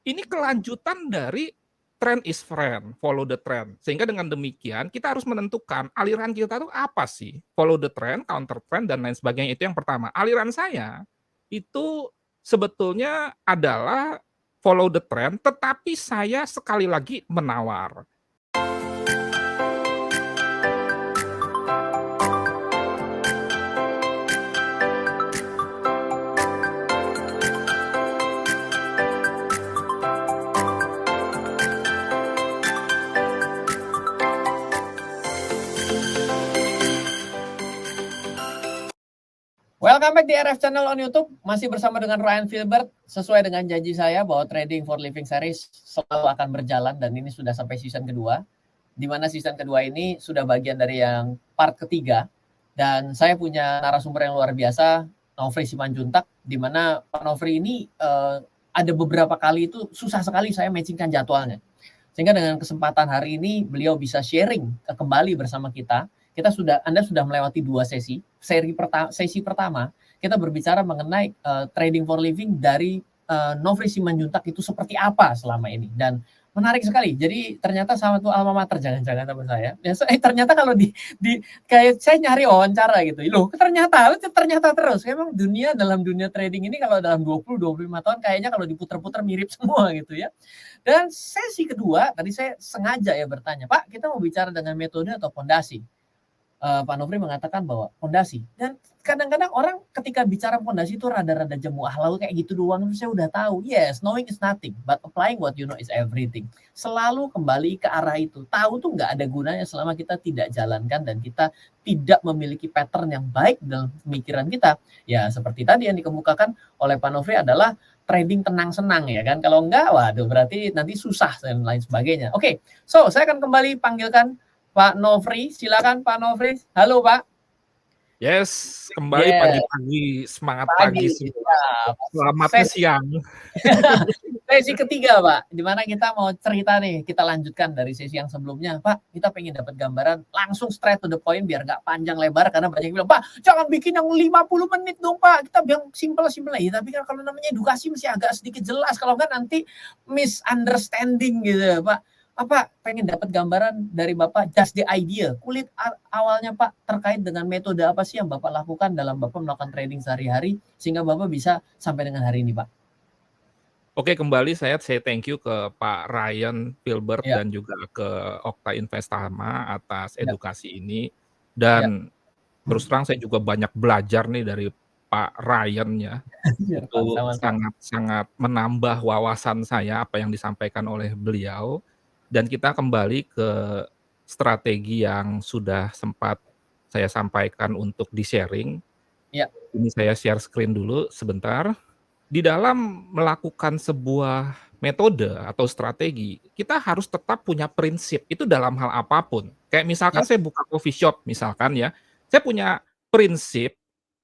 ini kelanjutan dari trend is friend, follow the trend. Sehingga dengan demikian kita harus menentukan aliran kita tuh apa sih? Follow the trend, counter trend dan lain sebagainya itu yang pertama. Aliran saya itu sebetulnya adalah follow the trend, tetapi saya sekali lagi menawar. Welcome back di RF Channel on YouTube. Masih bersama dengan Ryan Filbert. Sesuai dengan janji saya bahwa Trading for Living Series selalu akan berjalan dan ini sudah sampai season kedua. Di mana season kedua ini sudah bagian dari yang part ketiga. Dan saya punya narasumber yang luar biasa, Nofri Simanjuntak, di mana Pak Nofri ini ada beberapa kali itu susah sekali saya matchingkan jadwalnya. Sehingga dengan kesempatan hari ini beliau bisa sharing kembali bersama kita. Anda sudah melewati 2 sesi. Sesi pertama kita berbicara mengenai trading for living dari Nofri Simanjuntak itu seperti apa selama ini, dan menarik sekali. Jadi ternyata sama tuh alma mater jangan-jangan teman saya. Ternyata kalau di kayak saya nyari wawancara gitu. Loh, ternyata terus. Memang dalam dunia trading ini kalau dalam 20-25 tahun kayaknya kalau diputar-putar mirip semua gitu ya. Dan sesi kedua tadi saya sengaja ya bertanya, Pak, kita mau bicara dengan metode atau fondasi? Pak Nofri mengatakan bahwa fondasi, dan kadang-kadang orang ketika bicara fondasi itu rada-rada jemu, lalu kayak gitu doang saya udah tahu. Yes, knowing is nothing, but applying what you know is everything. Selalu kembali ke arah itu. Tahu tuh nggak ada gunanya selama kita tidak jalankan dan kita tidak memiliki pattern yang baik dalam pemikiran kita. Ya seperti tadi yang dikemukakan oleh Pak Nofri adalah trading tenang-senang ya kan. Kalau enggak, waduh berarti nanti susah dan lain sebagainya. Oke, so saya akan kembali panggilkan Pak Nofri, silakan Pak Nofri. Halo Pak. Yes, kembali pagi-pagi, semangat pagi sih. Selamat siang. Sesi ketiga Pak, dimana kita mau cerita nih, kita lanjutkan dari sesi yang sebelumnya. Pak, kita pengen dapat gambaran langsung straight to the point biar nggak panjang lebar, karena banyak yang bilang, Pak jangan bikin yang 50 menit dong Pak, kita bilang simple-simple aja. Tapi kan kalau namanya edukasi mesti agak sedikit jelas, kalau nggak nanti misunderstanding gitu ya Pak. Apa pengen dapat gambaran dari Bapak, just the idea, kulit awalnya Pak, terkait dengan metode apa sih yang Bapak lakukan dalam Bapak melakukan trading sehari-hari sehingga Bapak bisa sampai dengan hari ini Pak? Oke, kembali saya say thank you ke Pak Ryan Filbert dan juga ke Okta Investama atas edukasi ini. Dan terus terang saya juga banyak belajar nih dari Pak Ryan ya. Itu sangat menambah wawasan saya apa yang disampaikan oleh beliau. Dan kita kembali ke strategi yang sudah sempat saya sampaikan untuk di-sharing. Ini saya share screen dulu sebentar. Di dalam melakukan sebuah metode atau strategi, kita harus tetap punya prinsip, itu dalam hal apapun. Kayak misalkan saya buka coffee shop misalkan ya, saya punya prinsip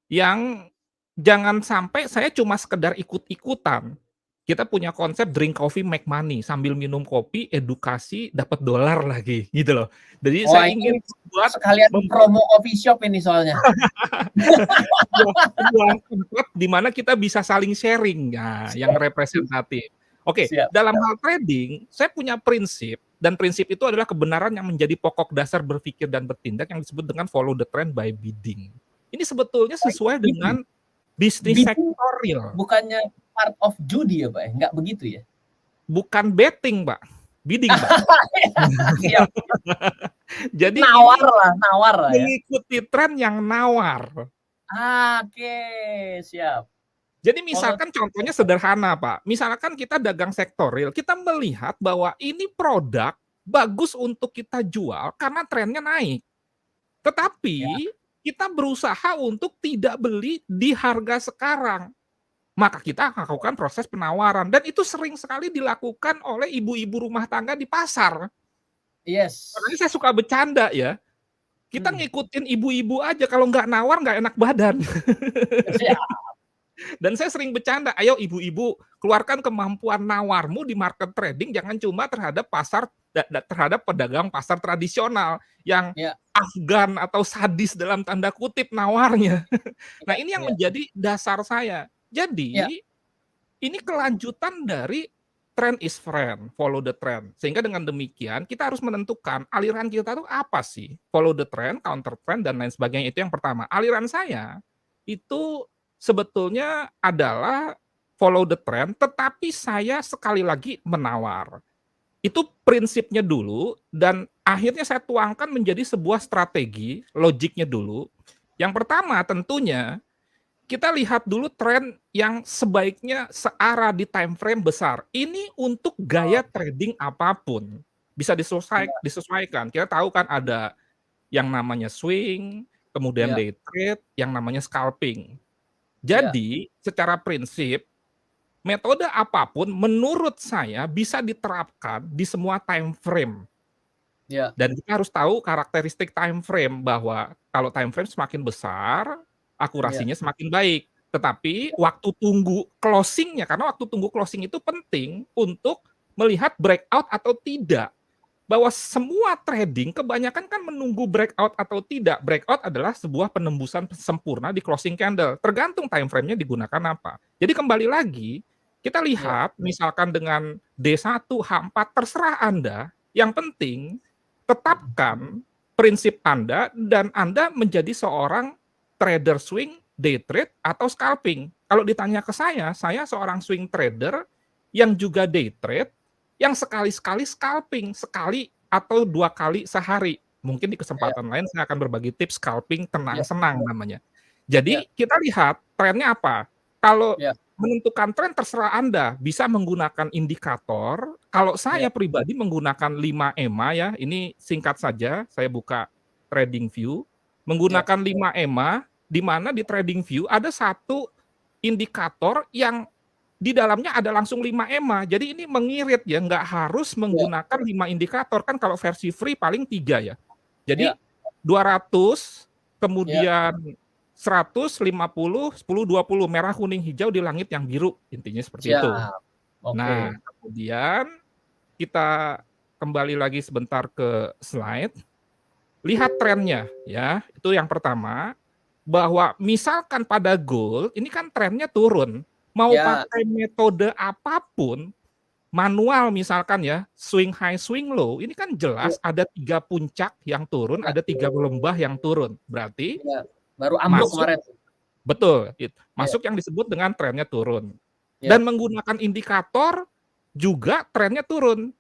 yang jangan sampai saya cuma sekedar ikut-ikutan. Kita punya konsep drink coffee make money, sambil minum kopi edukasi dapat dolar lagi gitu loh. Jadi saya ingin buat sekalian promo coffee shop ini soalnya. Di mana kita bisa saling sharing ya, yang representatif. Oke, dalam hal trading saya punya prinsip, dan prinsip itu adalah kebenaran yang menjadi pokok dasar berpikir dan bertindak yang disebut dengan follow the trend by bidding. Ini sebetulnya sesuai dengan bisnis sektorial. Bukannya part of judi ya Pak? Enggak begitu ya? Bukan betting Pak, bidding Pak. Jadi nawar lah ya. Mengikuti tren yang nawar. Oke, siap. Jadi misalkan contohnya sederhana Pak, misalkan kita dagang sektorial, kita melihat bahwa ini produk bagus untuk kita jual karena trennya naik. Tetapi kita berusaha untuk tidak beli di harga sekarang. Maka kita akan lakukan proses penawaran, dan itu sering sekali dilakukan oleh ibu-ibu rumah tangga di pasar. Makanya saya suka bercanda ya. Kita ngikutin ibu-ibu aja, kalau nggak nawar nggak enak badan. Dan saya sering bercanda, ayo ibu-ibu keluarkan kemampuan nawarmu di market trading, jangan cuma terhadap terhadap pedagang pasar tradisional yang afgan atau sadis dalam tanda kutip nawarnya. Nah ini yang menjadi dasar saya. Jadi ini kelanjutan dari trend is friend, follow the trend. Sehingga dengan demikian kita harus menentukan aliran kita tuh apa sih? Follow the trend, counter trend dan lain sebagainya itu yang pertama. Aliran saya itu sebetulnya adalah follow the trend, tetapi saya sekali lagi menawar. Itu prinsipnya dulu dan akhirnya saya tuangkan menjadi sebuah strategi, logiknya dulu. Yang pertama tentunya kita lihat dulu tren yang sebaiknya searah di time frame besar. Ini untuk gaya trading apapun. Bisa disesuaikan. Kita tahu kan ada yang namanya swing, kemudian Ya, day trade, yang namanya scalping. ya, Jadi, secara prinsip, metode apapun menurut saya bisa diterapkan di semua time frame. ya, Dan kita harus tahu karakteristik time frame bahwa kalau time frame semakin besar, ya, akurasinya semakin baik. Tetapi waktu tunggu closing-nya, karena waktu tunggu closing itu penting untuk melihat breakout atau tidak. Bahwa semua trading kebanyakan kan menunggu breakout atau tidak. Breakout adalah sebuah penembusan sempurna di closing candle. Tergantung time frame-nya digunakan apa. Jadi kembali lagi, kita ya, lihat misalkan dengan D1, H4, terserah Anda. Yang penting tetapkan prinsip Anda dan Anda menjadi seorang trader swing, day trade, atau scalping. Kalau ditanya ke saya seorang swing trader yang juga day trade, yang sekali-sekali scalping, sekali atau 2 kali sehari. Mungkin di ya, kesempatan lain saya akan berbagi tips scalping ya, tenang-senang ya, namanya. ya, Jadi kita lihat trennya apa. Kalau ya, menentukan tren terserah Anda, bisa menggunakan indikator. Kalau ya, saya pribadi menggunakan 5 EMA ya, ini singkat saja, saya buka TradingView. ya, Menggunakan 5 EMA, di mana di TradingView ada satu indikator yang di dalamnya ada langsung 5 EMA. Jadi ini mengirit ya, nggak harus ya, menggunakan 5 indikator. Kan kalau versi free paling 3 ya. Jadi ya, 200, ya, kemudian 100, 50, 10, 20, merah, kuning, hijau di langit yang biru. Intinya seperti itu. siap. Oke. Nah, kemudian kita kembali lagi sebentar ke slide. Lihat trennya ya. Itu yang pertama, bahwa misalkan pada gold, ini kan trennya turun. Mau Ya, pakai metode apapun, manual misalkan ya, swing high, swing low, ini kan ya, jelas ada 3 puncak yang turun, ya, ada 3 lembah yang turun. Berarti ya. Baru ambruk masuk kemarin. betul, Ya, masuk yang disebut dengan trennya turun. Dan ya, menggunakan indikator juga trennya turun.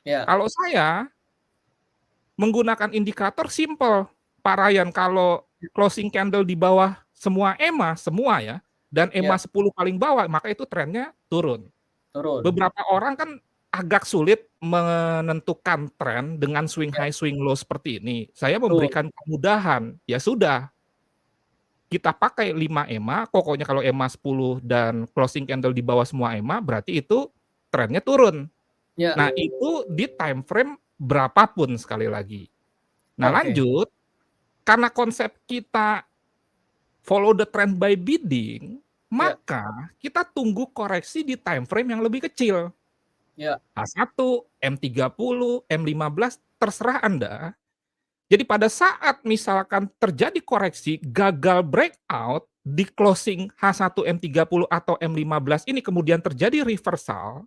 ya, Kalau saya menggunakan indikator simple, Pak Ryan, kalau closing candle di bawah semua EMA, semua ya, dan EMA ya, 10 paling bawah, maka itu trennya turun. turun. Beberapa orang kan agak sulit menentukan tren dengan swing Ya, high, swing low seperti ini. Saya betul. memberikan kemudahan, ya sudah, kita pakai 5 EMA, pokoknya kalau EMA 10 dan closing candle di bawah semua EMA, berarti itu trennya turun. Ya, Nah, itu di time frame berapapun sekali lagi. Nah, oke. lanjut, karena konsep kita follow the trend by bidding, Ya, maka kita tunggu koreksi di time frame yang lebih kecil. ya, H1, M30, M15, terserah Anda. Jadi pada saat misalkan terjadi koreksi, gagal breakout di closing H1, M30 atau M15 ini kemudian terjadi reversal,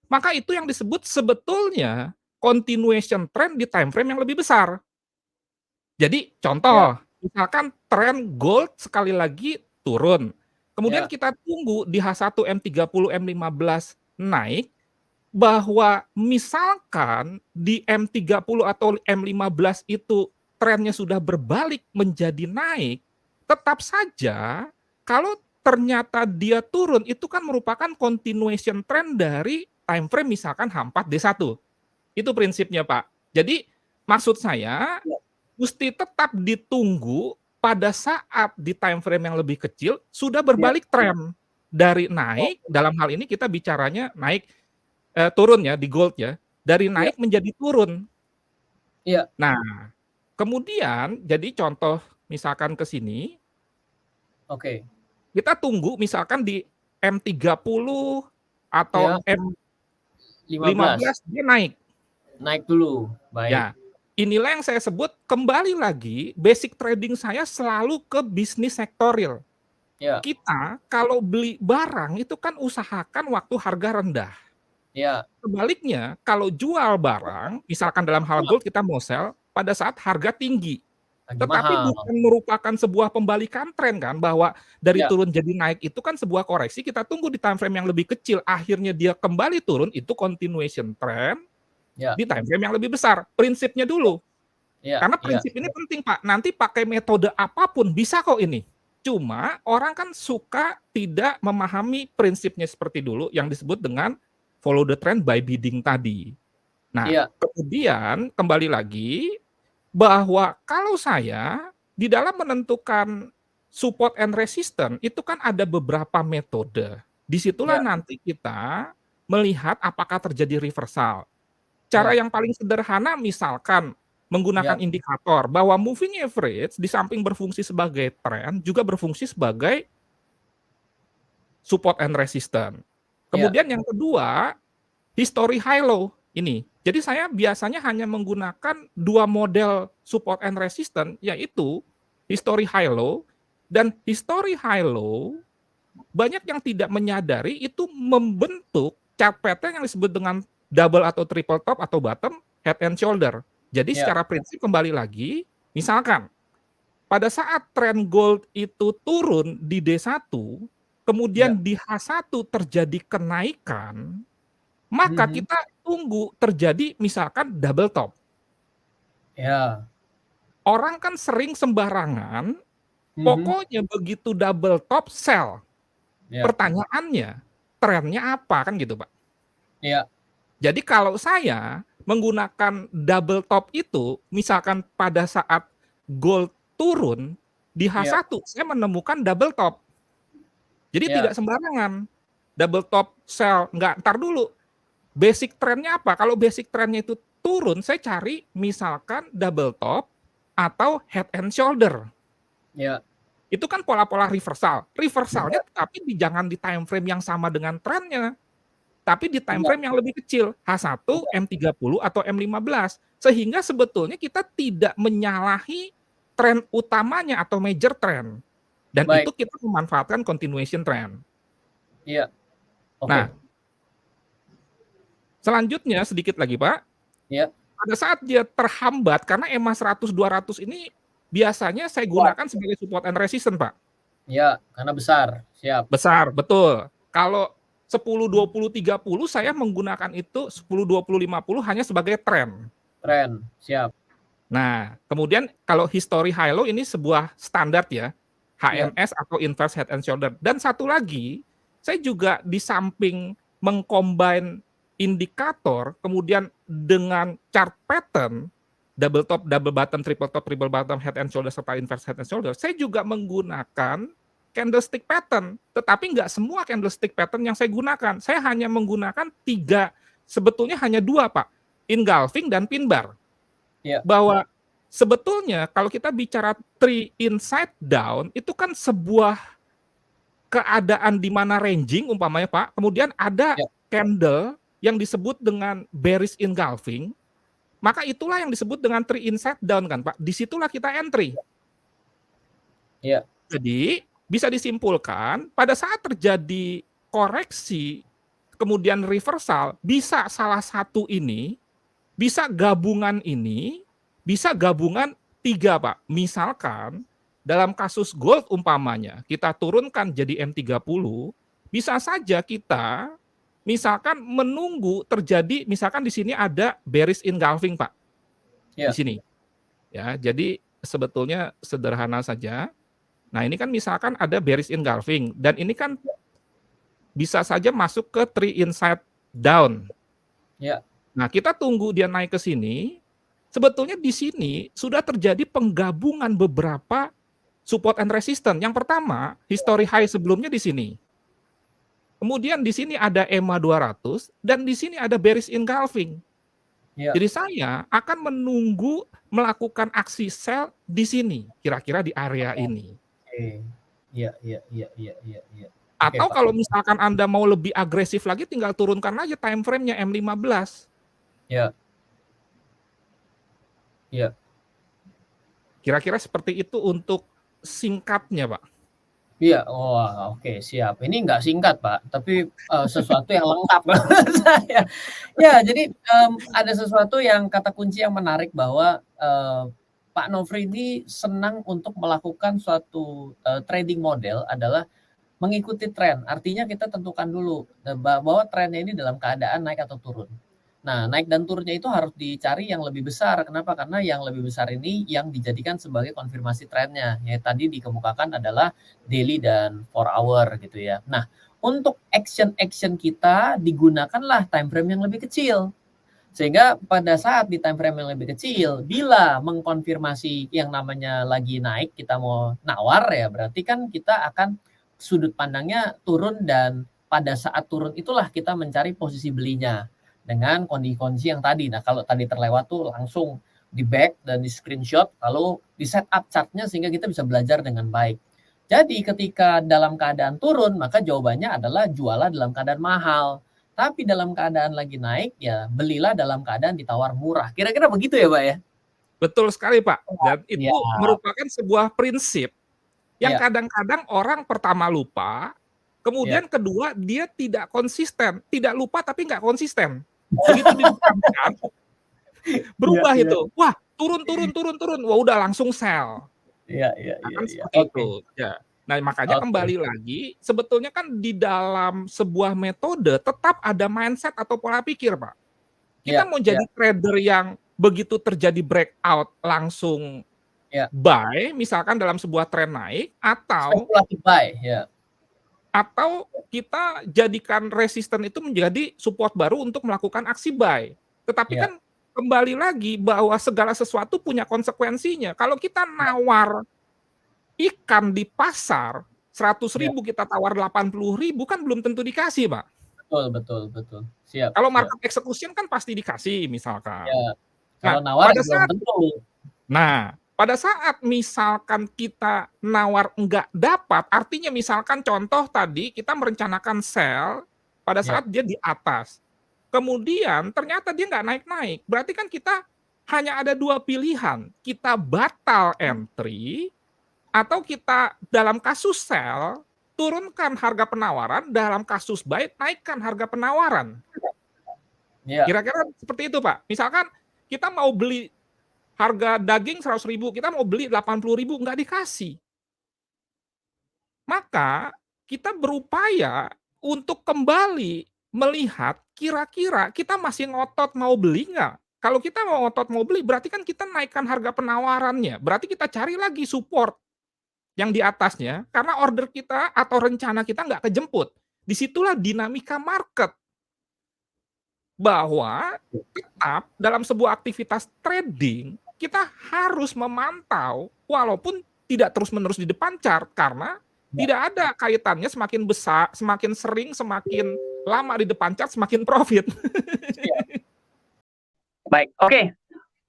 maka itu yang disebut sebetulnya continuation trend di time frame yang lebih besar. Jadi ya, contoh, misalkan tren gold sekali lagi turun, kemudian ya, kita tunggu di H1, M30, M15 naik, bahwa misalkan di M30 atau M15 itu trennya sudah berbalik menjadi naik, tetap saja kalau ternyata dia turun itu kan merupakan continuation trend dari time frame misalkan H4 D1. Itu prinsipnya, Pak. Jadi maksud saya ya, mesti tetap ditunggu pada saat di time frame yang lebih kecil sudah ya. berbalik tren. Dari Oh, naik, dalam hal ini kita bicaranya naik turun ya di gold ya, dari ya, naik menjadi turun. iya. Nah, kemudian jadi contoh misalkan ke sini, Oke. kita tunggu misalkan di M30 atau Ya, 15. M15 dia naik. Naik dulu. Baik. Ya, inilah yang saya sebut kembali lagi basic trading saya selalu ke bisnis sektorial. Ya, Kita kalau beli barang itu kan usahakan waktu harga rendah. Iya. Sebaliknya, kalau jual barang, misalkan dalam hal Iya. gold kita mau sell pada saat harga tinggi, Lagi tetapi mahal. bukan merupakan sebuah pembalikan tren kan, bahwa dari Iya. turun jadi naik itu kan sebuah koreksi, kita tunggu di time frame yang lebih kecil, akhirnya dia kembali turun, itu continuation trend Iya. di time frame yang lebih besar. Prinsipnya dulu, Iya karena iya prinsip ini iya. penting, Pak. Nanti pakai metode apapun bisa kok ini. Cuma orang kan suka tidak memahami prinsipnya seperti dulu yang disebut dengan follow the trend by bidding tadi. Nah, Iya. kemudian kembali lagi bahwa kalau saya di dalam menentukan support and resistance itu kan ada beberapa metode. Di situlah Iya. nanti kita melihat apakah terjadi reversal. Cara Iya. yang paling sederhana misalkan menggunakan Iya. indikator bahwa moving average di samping berfungsi sebagai tren juga berfungsi sebagai support and resistance. Iya. Kemudian yang kedua, history high low ini. Jadi saya biasanya hanya menggunakan 2 model support and resistance yaitu history high low dan history high low banyak yang tidak menyadari itu membentuk chart pattern yang disebut dengan double atau triple top atau bottom, head and shoulder. Jadi Iya. secara prinsip kembali lagi, misalkan pada saat tren gold itu turun di D1, Iya. kemudian di H1 terjadi kenaikan, maka Mhm. kita tunggu terjadi misalkan double top. Iya. Orang kan sering sembarangan, Mhm. pokoknya begitu double top sell. Iya. Pertanyaannya, trennya apa? Kan gitu, Pak. Iya. Jadi kalau saya menggunakan double top itu, misalkan pada saat gold turun di Iya. H1 saya menemukan double top. Jadi tidak Iya. sembarangan. Double top sell, enggak, entar dulu. Basic trend-nya apa? Kalau basic trend-nya itu turun, saya cari misalkan double top atau head and shoulder. Iya. Itu kan pola-pola reversal. Reversalnya Iya. tapi jangan di time frame yang sama dengan trennya. Tapi di time Iya. frame yang lebih kecil, H1, Iya. M30 atau M15. Sehingga sebetulnya kita tidak menyalahi tren utamanya atau major trend. Dan itu Baik. kita memanfaatkan continuation trend. Iya. Nah, Oke. selanjutnya sedikit lagi, Pak. Iya. Pada saat dia terhambat karena EMA 100, 200 ini biasanya saya Kuat. gunakan sebagai support and resistance, Pak. Iya, karena besar. Siap. Besar, betul. Kalau 10, 20, 30 saya menggunakan itu 10, 20, 50 hanya sebagai tren. Tren. Siap. Nah, kemudian kalau history high low ini sebuah standar ya, Iya. HMS atau inverse head and shoulder. Dan satu lagi, saya juga di samping meng-combine indikator, kemudian dengan chart pattern, double top, double bottom, triple top, triple bottom, head and shoulder, serta inverse head and shoulder, saya juga menggunakan candlestick pattern. Tetapi nggak semua candlestick pattern yang saya gunakan. Saya hanya menggunakan 3, sebetulnya hanya 2, Pak, engulfing dan pin bar. Iya. Bahwa sebetulnya kalau kita bicara tree inside down, itu kan sebuah keadaan di mana ranging umpamanya, Pak, kemudian ada Iya. candle yang disebut dengan bearish engulfing, maka itulah yang disebut dengan tree inside down kan, Pak. Di situlah kita entry. Iya. Jadi, bisa disimpulkan pada saat terjadi koreksi, kemudian reversal, bisa salah satu ini, bisa gabungan ini, bisa gabungan 3, Pak. Misalkan dalam kasus gold umpamanya, kita turunkan jadi M30, bisa saja kita misalkan menunggu terjadi, misalkan di sini ada bearish engulfing, Pak. Di Iya. sini. Ya, jadi sebetulnya sederhana saja. Nah, ini kan misalkan ada bearish engulfing dan ini kan bisa saja masuk ke tree inside down. Iya. Nah, kita tunggu dia naik ke sini. Sebetulnya di sini sudah terjadi penggabungan beberapa support and resistance. Yang pertama, history high sebelumnya di sini. Kemudian di sini ada EMA 200 dan di sini ada bearish engulfing. Iya. Jadi saya akan menunggu melakukan aksi sell di sini, kira-kira di area ini. Oke. Iya iya iya iya iya iya. Oke, Atau Pak. kalau misalkan Anda mau lebih agresif lagi tinggal turunkan aja time frame-nya M15. Iya. Iya. Kira-kira seperti itu untuk singkatnya, Pak. Iya, wah oke siap. Ini nggak singkat Pak, tapi, sesuatu yang lengkap menurut saya. Ya jadi, ada sesuatu yang kata kunci yang menarik bahwa, Pak Nofri ini senang untuk melakukan suatu, trading model adalah mengikuti tren. Artinya kita tentukan dulu, bahwa trennya ini dalam keadaan naik atau turun. Nah, naik dan turunnya itu harus dicari yang lebih besar. Kenapa? Karena yang lebih besar ini yang dijadikan sebagai konfirmasi trennya. Yang tadi dikemukakan adalah daily dan 4 hour gitu ya. Nah, untuk action-action kita digunakanlah time frame yang lebih kecil. Sehingga pada saat di time frame yang lebih kecil, bila mengkonfirmasi yang namanya lagi naik, kita mau nawar ya, berarti kan kita akan sudut pandangnya turun dan pada saat turun itulah kita mencari posisi belinya dengan kondisi-kondisi yang tadi. Nah, kalau tadi terlewat tuh langsung di-back dan di-screenshot lalu di-setup chart-nya sehingga kita bisa belajar dengan baik. Jadi ketika dalam keadaan turun, maka jawabannya adalah jualah dalam keadaan mahal. Tapi dalam keadaan lagi naik, ya belilah dalam keadaan ditawar murah. Kira-kira begitu ya, Pak, ya? Betul sekali, Pak, Oh, dan itu siap. merupakan sebuah prinsip yang Iya, kadang-kadang orang pertama lupa, iya, kemudian kedua dia tidak konsisten, tidak lupa tapi nggak konsisten. Begitu ditekankan, iya, berubah iya, itu, wah turun turun turun turun, wah udah langsung sell. iya, iya, Nah, iya, kan iya. seperti Oke, itu, ya. Nah, makanya oke. kembali lagi, sebetulnya kan di dalam sebuah metode tetap ada mindset atau pola pikir, Pak. Kita Iya, mau iya, jadi trader yang begitu terjadi breakout langsung iya. buy, misalkan dalam sebuah tren naik, Spekulatif buy, ya, atau kita jadikan resisten itu menjadi support baru untuk melakukan aksi buy. Tetapi iya, kan kembali lagi bahwa segala sesuatu punya konsekuensinya. Kalau kita iya, nawar ikan di pasar, seratus iya. ribu kita tawar 80.000 kan belum tentu dikasih, Pak. Betul, betul, betul. Siap, Kalau siap. market execution kan pasti dikasih Ya, misalkan. kalau Nah, nawar pada ya belum saat tentu. pada saat misalkan kita nawar enggak dapat, artinya misalkan contoh tadi kita merencanakan sell pada Ya, saat dia di atas. Kemudian ternyata dia nggak naik-naik. Berarti kan kita hanya ada 2 pilihan, kita batal entry atau kita dalam kasus sell, turunkan harga penawaran, dalam kasus buy, naikkan harga penawaran. iya, Kira-kira seperti itu, Pak. Misalkan kita mau beli harga daging 100.000, kita mau beli 80.000, nggak dikasih. Maka kita berupaya untuk kembali melihat kira-kira kita masih ngotot mau beli nggak? Kalau kita mau ngotot mau beli, berarti kan kita naikkan harga penawarannya. Berarti kita cari lagi support yang di atasnya, karena order kita atau rencana kita nggak kejemput. Disitulah dinamika market, bahwa tetap dalam sebuah aktivitas trading, kita harus memantau walaupun tidak terus-menerus di depan chart, karena iya, tidak ada kaitannya semakin besar, semakin sering, semakin lama di depan chart, semakin profit. siap. Baik, oke.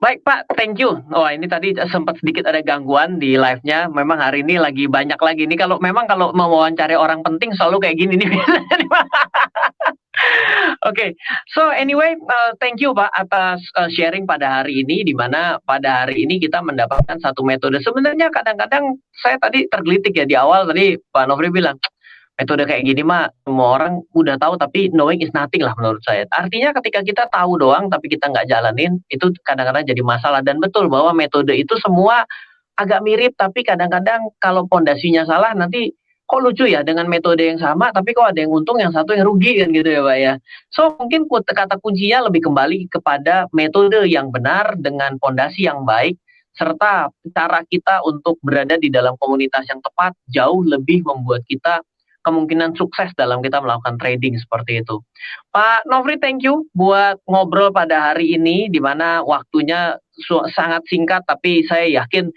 Baik Pak, thank you. Wah ini tadi sempat sedikit ada gangguan di live-nya. Memang hari ini lagi banyak lagi nih. Kalau memang kalau mau wawancari orang penting selalu kayak gini nih. Oke, so anyway, thank you Pak atas sharing pada hari ini, di mana pada hari ini kita mendapatkan satu metode. Sebenarnya kadang-kadang saya tadi tergelitik ya di awal tadi Pak Nofri bilang, metode kayak gini mah semua orang udah tahu tapi knowing is nothing lah menurut saya. Artinya ketika kita tahu doang tapi kita nggak jalanin, itu kadang-kadang jadi masalah. Dan betul bahwa metode itu semua agak mirip tapi kadang-kadang kalau pondasinya salah nanti kok lucu ya dengan metode yang sama tapi kok ada yang untung yang satu yang rugi kan gitu ya Pak ya. So mungkin kata kuncinya lebih kembali kepada metode yang benar dengan pondasi yang baik serta cara kita untuk berada di dalam komunitas yang tepat jauh lebih membuat kita kemungkinan sukses dalam kita melakukan trading seperti itu. Pak Nofri, thank you buat ngobrol pada hari ini di mana waktunya sangat singkat tapi saya yakin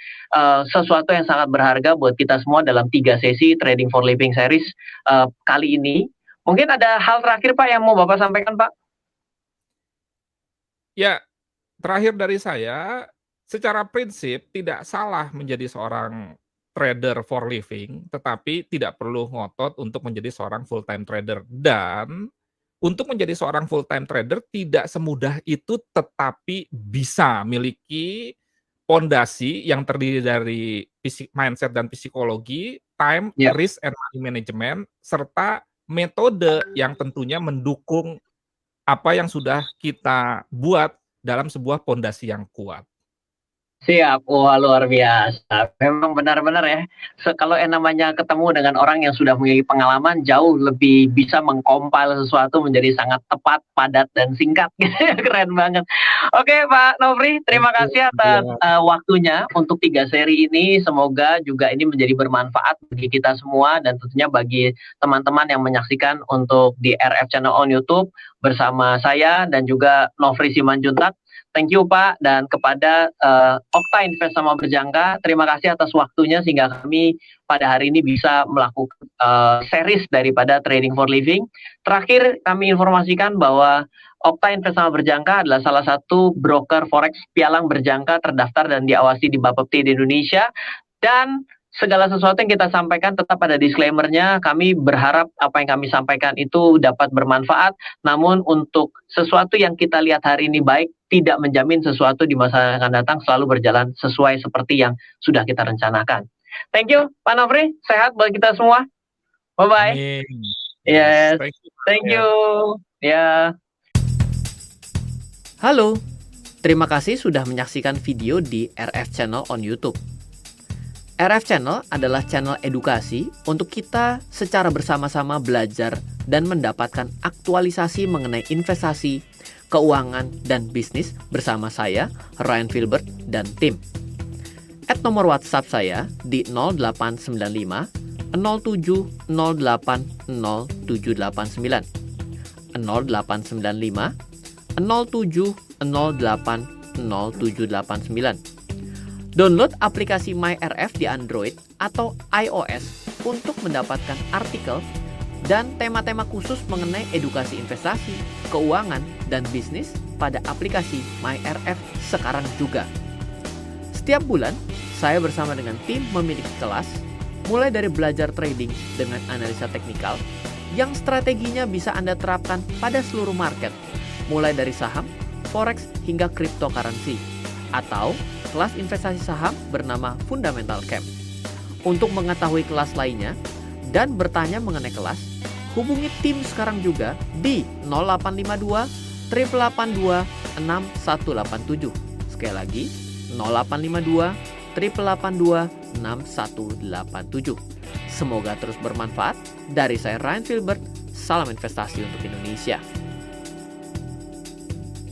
sesuatu yang sangat berharga buat kita semua dalam 3 sesi Trading for Living series kali ini. Mungkin ada hal terakhir Pak yang mau Bapak sampaikan Pak? Ya, terakhir dari saya, secara prinsip tidak salah menjadi seorang trader for living, tetapi tidak perlu ngotot untuk menjadi seorang full time trader. Dan untuk menjadi seorang full time trader tidak semudah itu, tetapi bisa miliki pondasi yang terdiri dari mindset dan psikologi, time, Ya. risk and money management, serta metode yang tentunya mendukung apa yang sudah kita buat dalam sebuah pondasi yang kuat. Siap, wah luar biasa. Memang benar-benar ya, kalau yang namanya ketemu dengan orang yang sudah memiliki pengalaman, jauh lebih bisa mengcompile sesuatu menjadi sangat tepat, padat, dan singkat. Keren banget. Oke Pak Nofri, terima Thank you, kasih atas waktunya untuk 3 seri ini. Semoga juga ini menjadi bermanfaat bagi kita semua dan tentunya bagi teman-teman yang menyaksikan untuk di RF Channel on YouTube bersama saya dan juga Nofri Simanjuntak. Thank you Pak, dan kepada Okta Invest Sama Berjangka, terima kasih atas waktunya sehingga kami pada hari ini bisa melakukan series daripada Trading for Living. Terakhir kami informasikan bahwa Okta Invest Sama Berjangka adalah salah satu broker forex pialang berjangka terdaftar dan diawasi di Bapepti di Indonesia, dan segala sesuatu yang kita sampaikan tetap ada disclaimer-nya. Kami berharap apa yang kami sampaikan itu dapat bermanfaat, namun untuk sesuatu yang kita lihat hari ini baik, tidak menjamin sesuatu di masa yang akan datang selalu berjalan sesuai seperti yang sudah kita rencanakan. Thank you, Pak Nofri. Sehat buat kita semua. Bye-bye. Amin. Yes. Thank you. Ya. Halo, terima kasih sudah menyaksikan video di RF Channel on YouTube. RF Channel adalah channel edukasi untuk kita secara bersama-sama belajar dan mendapatkan aktualisasi mengenai investasi, keuangan, dan bisnis bersama saya, Ryan Filbert, dan tim. Add nomor WhatsApp saya di 0895 07 08 0789 0895 07 08 0789. Download aplikasi MyRF di Android atau iOS untuk mendapatkan artikel dan tema-tema khusus mengenai edukasi investasi, keuangan, dan bisnis pada aplikasi MyRF sekarang juga. Setiap bulan, saya bersama dengan tim memiliki kelas, mulai dari belajar trading dengan analisa teknikal, yang strateginya bisa Anda terapkan pada seluruh market, mulai dari saham, forex, hingga cryptocurrency, atau kelas investasi saham bernama Fundamental Camp. Untuk mengetahui kelas lainnya dan bertanya mengenai kelas, hubungi tim sekarang juga di 0852 882 6187. Sekali lagi, 0852 882 6187. Semoga terus bermanfaat. Dari saya Ryan Filbert, salam investasi untuk Indonesia.